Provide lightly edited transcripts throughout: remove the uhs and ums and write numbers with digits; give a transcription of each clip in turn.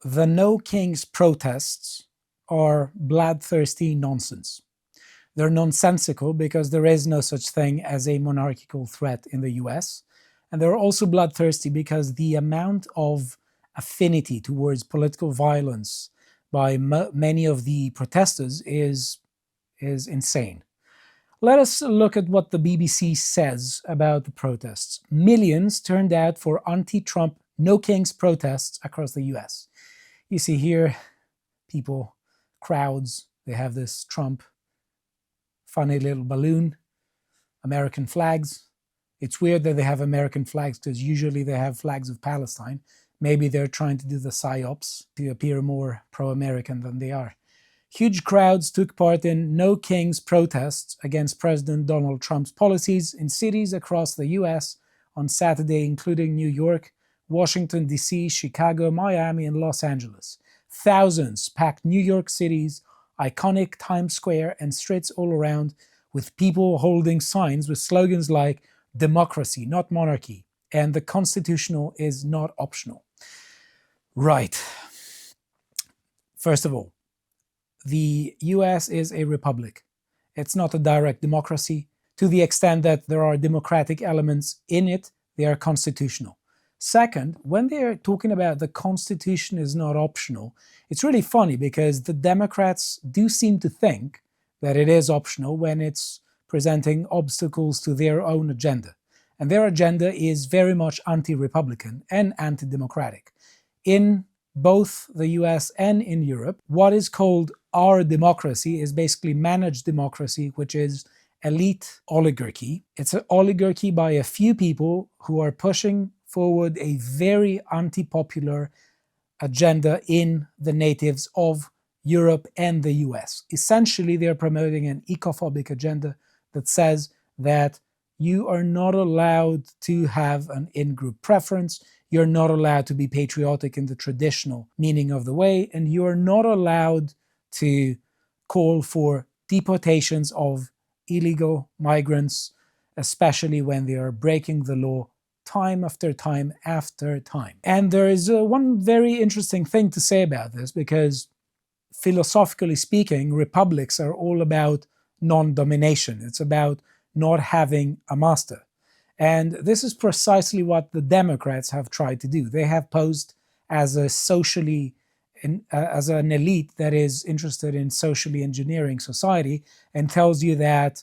The No Kings protests are bloodthirsty nonsense. They're nonsensical because there is no such thing as a monarchical threat in the US. And they're also bloodthirsty because the amount of affinity towards political violence by many of the protesters is insane. Let us look at what the BBC says about the protests. Millions turned out for anti-Trump No Kings protests across the US. You see here people, crowds, they have this Trump funny little balloon, American flags. It's weird that they have American flags because usually they have flags of Palestine. Maybe they're trying to do the psyops to appear more pro-American than they are. Huge crowds took part in No Kings protests against President Donald Trump's policies in cities across the US on Saturday, including New York, Washington, D.C., Chicago, Miami, and Los Angeles. Thousands packed New York City's iconic Times Square and streets all around, with people holding signs with slogans like "Democracy, not monarchy," and "The Constitutional is not optional." Right. First of all, the US is a republic. It's not a direct democracy. To the extent that there are democratic elements in it, they are constitutional. Second, when they're talking about the Constitution is not optional, it's really funny because the Democrats do seem to think that it is optional when it's presenting obstacles to their own agenda. And their agenda is very much anti-Republican and anti-democratic. In both the US and in Europe, what is called our democracy is basically managed democracy, which is elite oligarchy. It's an oligarchy by a few people who are pushing forward a very anti-popular agenda in the natives of Europe and the US. Essentially, they're promoting an ecophobic agenda that says that you are not allowed to have an in-group preference, you're not allowed to be patriotic in the traditional meaning of the way, and you are not allowed to call for deportations of illegal migrants, especially when they are breaking the law time after time after time. And there is one very interesting thing to say about this, because philosophically speaking, republics are all about non-domination. It's about not having a master. And this is precisely what the Democrats have tried to do. They have posed as a as an elite that is interested in socially engineering society, and tells you that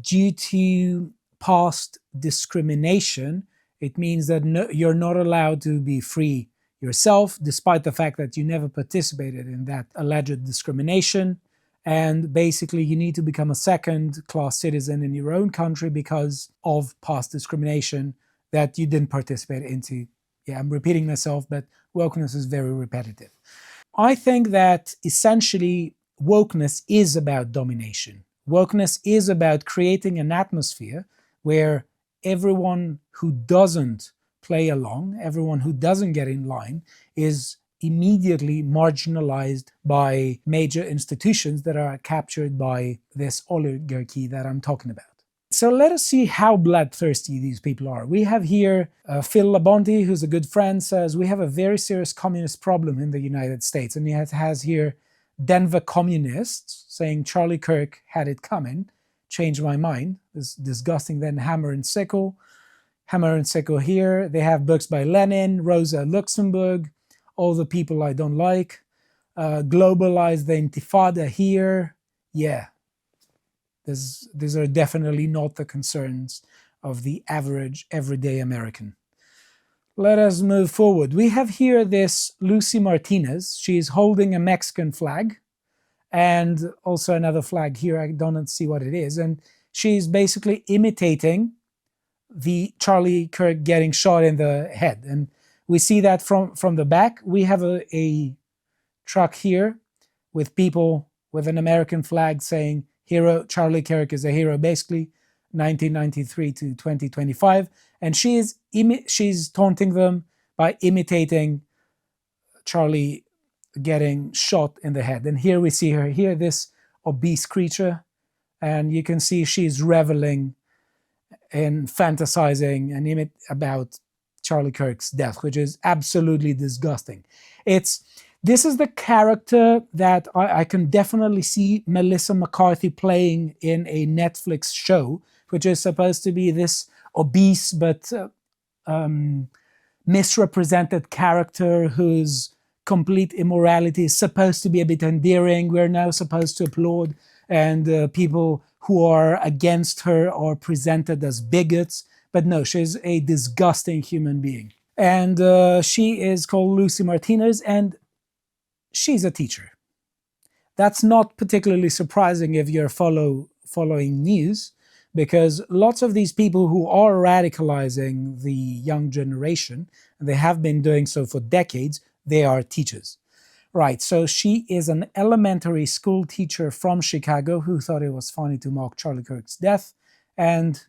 due to past discrimination, it means that you're not allowed to be free yourself, despite the fact that you never participated in that alleged discrimination. And basically, you need to become a second-class citizen in your own country because of past discrimination that you didn't participate into. Yeah, I'm repeating myself, but wokeness is very repetitive. I think that essentially wokeness is about domination. Wokeness is about creating an atmosphere where everyone who doesn't play along, everyone who doesn't get in line, is immediately marginalized by major institutions that are captured by this oligarchy that I'm talking about. So let us see how bloodthirsty these people are. We have here Phil Labonte, who's a good friend, says, we have a very serious communist problem in the United States. And he has here Denver communists saying Charlie Kirk had it coming, changed my mind. This disgusting. Then Hammer and Sickle here. They have books by Lenin, Rosa Luxemburg, all the people I don't like. Globalize the Intifada here. Yeah. These are definitely not the concerns of the average, everyday American. Let us move forward. We have here this Lucy Martinez. She's holding a Mexican flag and also another flag here. I don't see what it is. And she's basically imitating the Charlie Kirk getting shot in the head. And we see that from the back. We have a truck here with people with an American flag saying, hero, Charlie Kirk is a hero, basically 1993 to 2025. And she's taunting them by imitating Charlie getting shot in the head. And here we see her here, this obese creature. And you can see she's reveling in fantasizing and about Charlie Kirk's death, which is absolutely disgusting. This is the character that I can definitely see Melissa McCarthy playing in a Netflix show, which is supposed to be this obese but misrepresented character whose complete immorality is supposed to be a bit endearing. We're now supposed to applaud, and people who are against her are presented as bigots. But no, she's a disgusting human being. And she is called Lucy Martinez, and she's a teacher. That's not particularly surprising if you're following news, because lots of these people who are radicalizing the young generation, and they have been doing so for decades, they are teachers. Right, so she is an elementary school teacher from Chicago who thought it was funny to mock Charlie Kirk's death. And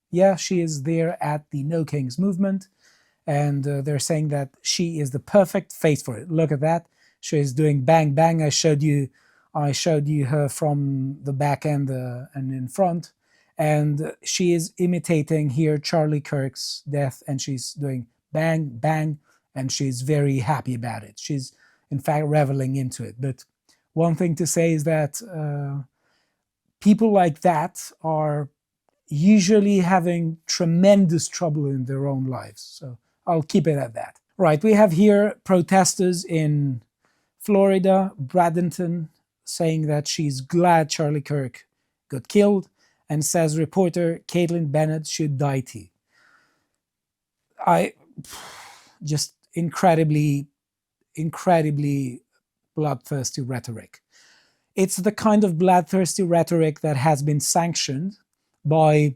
yeah, she is there at the No Kings movement. And they're saying that she is the perfect face for it. Look at that. She's doing bang bang. I showed you her from the back end and in front. And she is imitating here Charlie Kirk's death, and she's doing bang bang, and she's very happy about it. She's in fact reveling into it. But one thing to say is that people like that are usually having tremendous trouble in their own lives. So I'll keep it at that. Right, we have here protesters in Florida, Bradenton, saying that she's glad Charlie Kirk got killed, and says reporter Caitlin Bennett should die too. Just incredibly bloodthirsty rhetoric. It's the kind of bloodthirsty rhetoric that has been sanctioned by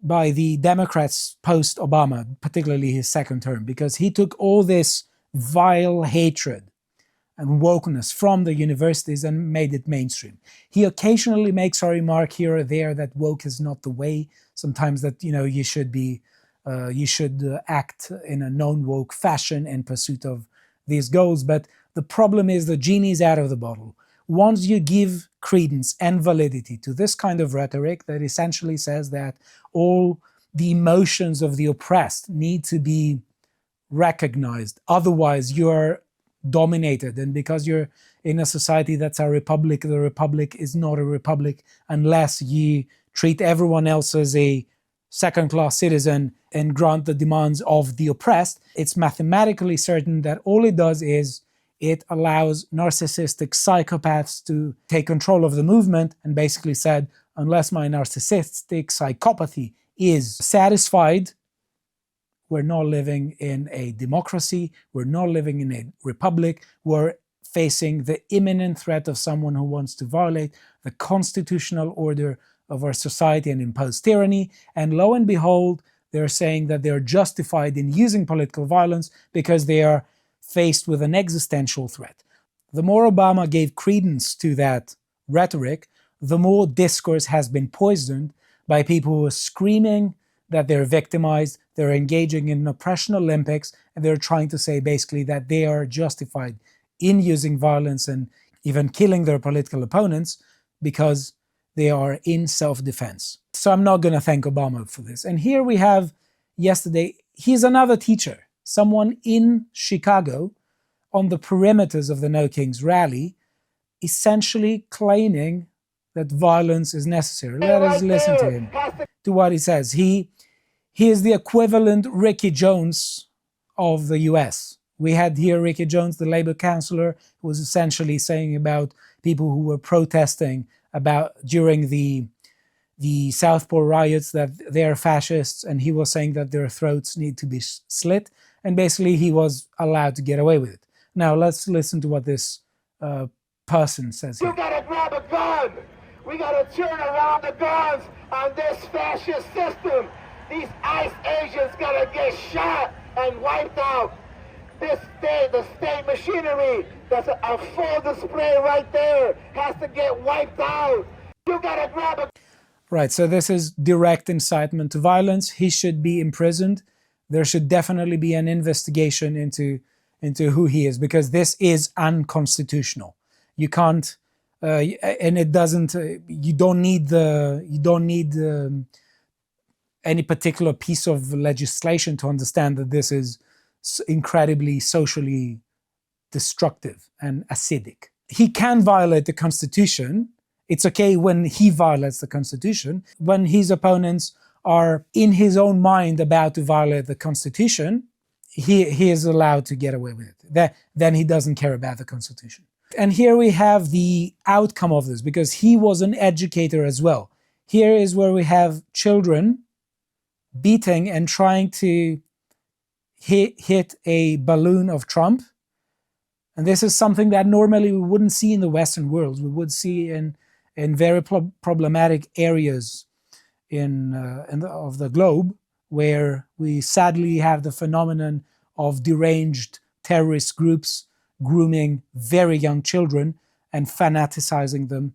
the Democrats post-Obama, particularly his second term, because he took all this vile hatred and wokeness from the universities and made it mainstream. He occasionally makes a remark here or there that woke is not the way. Sometimes that, you should act in a non-woke fashion in pursuit of these goals. But the problem is the genie's out of the bottle. Once you give credence and validity to this kind of rhetoric that essentially says that all the emotions of the oppressed need to be recognized, otherwise you're dominated, and because you're in a society that's a republic, the republic is not a republic unless you treat everyone else as a second-class citizen and grant the demands of the oppressed. It's mathematically certain that all it does is it allows narcissistic psychopaths to take control of the movement, and basically said, unless my narcissistic psychopathy is satisfied, we're not living in a democracy, we're not living in a republic, we're facing the imminent threat of someone who wants to violate the constitutional order of our society and impose tyranny. And lo and behold, they're saying that they're justified in using political violence because they are faced with an existential threat. The more Obama gave credence to that rhetoric, the more discourse has been poisoned by people who are screaming that they're victimized, they're engaging in an oppression Olympics, and they're trying to say basically that they are justified in using violence and even killing their political opponents because they are in self-defense. So I'm not going to thank Obama for this. And here we have yesterday, he's another teacher, someone in Chicago on the perimeters of the No Kings rally, essentially claiming that violence is necessary. Let us listen to him, to what he says. He is the equivalent Ricky Jones of the US. We had here Ricky Jones, the Labour councillor, who was essentially saying about people who were protesting about during the Southport riots that they're fascists, and he was saying that their throats need to be slit, and basically he was allowed to get away with it. Now let's listen to what this person says here. You gotta grab a gun. We gotta turn around the guns on this fascist system. These ICE agents gotta get shot and wiped out. The state machinery that's a full display right there has to get wiped out. You gotta grab a... Right, so this is direct incitement to violence. He should be imprisoned. There should definitely be an investigation into who he is, because this is unconstitutional. You can't, and it doesn't. You don't need any particular piece of legislation to understand that this is incredibly socially destructive and acidic. He can violate the Constitution. It's okay when he violates the Constitution. When his opponents are in his own mind about to violate the Constitution, he is allowed to get away with it. Then he doesn't care about the Constitution. And here we have the outcome of this, because he was an educator as well. Here is where we have children beating and trying to hit a balloon of Trump. And this is something that normally we wouldn't see in the Western world. We would see in very problematic areas of the globe, where we sadly have the phenomenon of deranged terrorist groups grooming very young children and fanaticizing them.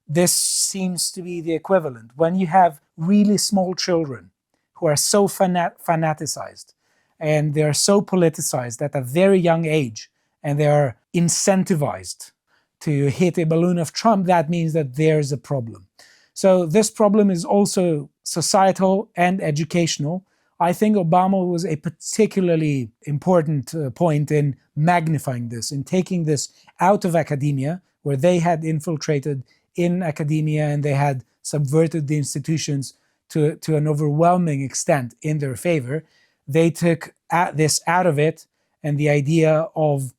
This seems to be the equivalent. When you have really small children who are so fanaticized and they are so politicized at a very young age, and they are incentivized to hit a balloon of Trump, that means that there's a problem. So this problem is also societal and educational. I think Obama was a particularly important point in magnifying this, in taking this out of academia, where they had infiltrated in academia and they had subverted the institutions to an overwhelming extent in their favor. They took this out of it, and the idea of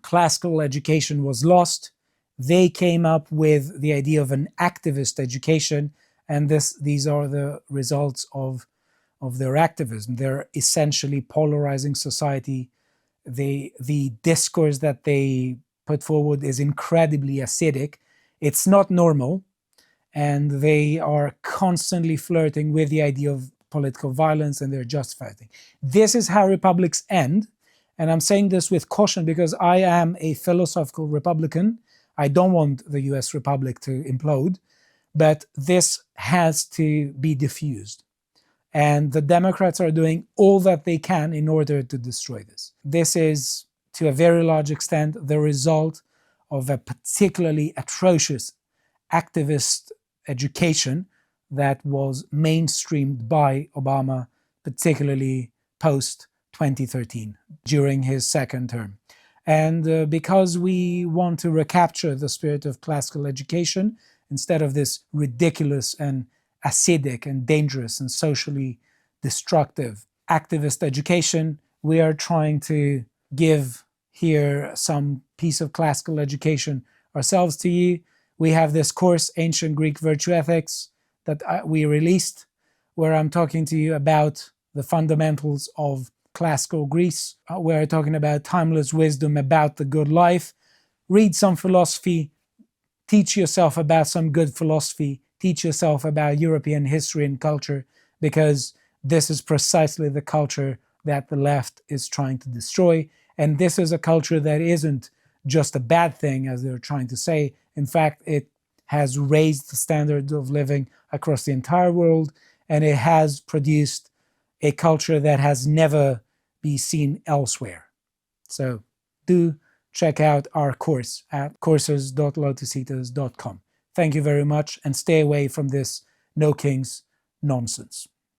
classical education was lost. They came up with the idea of an activist education, and these are the results of their activism. They're essentially polarizing society. The discourse that they put forward is incredibly acidic. It's not normal, and they are constantly flirting with the idea of political violence, and they're justifying it. This is how republics end. And I'm saying this with caution because I am a philosophical Republican. I don't want the US Republic to implode, but this has to be diffused. And the Democrats are doing all that they can in order to destroy this. This is, to a very large extent, the result of a particularly atrocious activist education that was mainstreamed by Obama, particularly post 2013, during his second term. And because we want to recapture the spirit of classical education, instead of this ridiculous and acidic and dangerous and socially destructive activist education, we are trying to give here some piece of classical education ourselves to you. We have this course, Ancient Greek Virtue Ethics, that we released, where I'm talking to you about the fundamentals of classical Greece. We're talking about timeless wisdom about the good life. Read some philosophy, teach yourself about some good philosophy, teach yourself about European history and culture, because this is precisely the culture that the left is trying to destroy. And this is a culture that isn't just a bad thing, as they're trying to say. In fact, it has raised the standards of living across the entire world, and it has produced a culture that has never been seen elsewhere. So do check out our course at courses.lotuseaters.com. Thank you very much, and stay away from this no kings nonsense.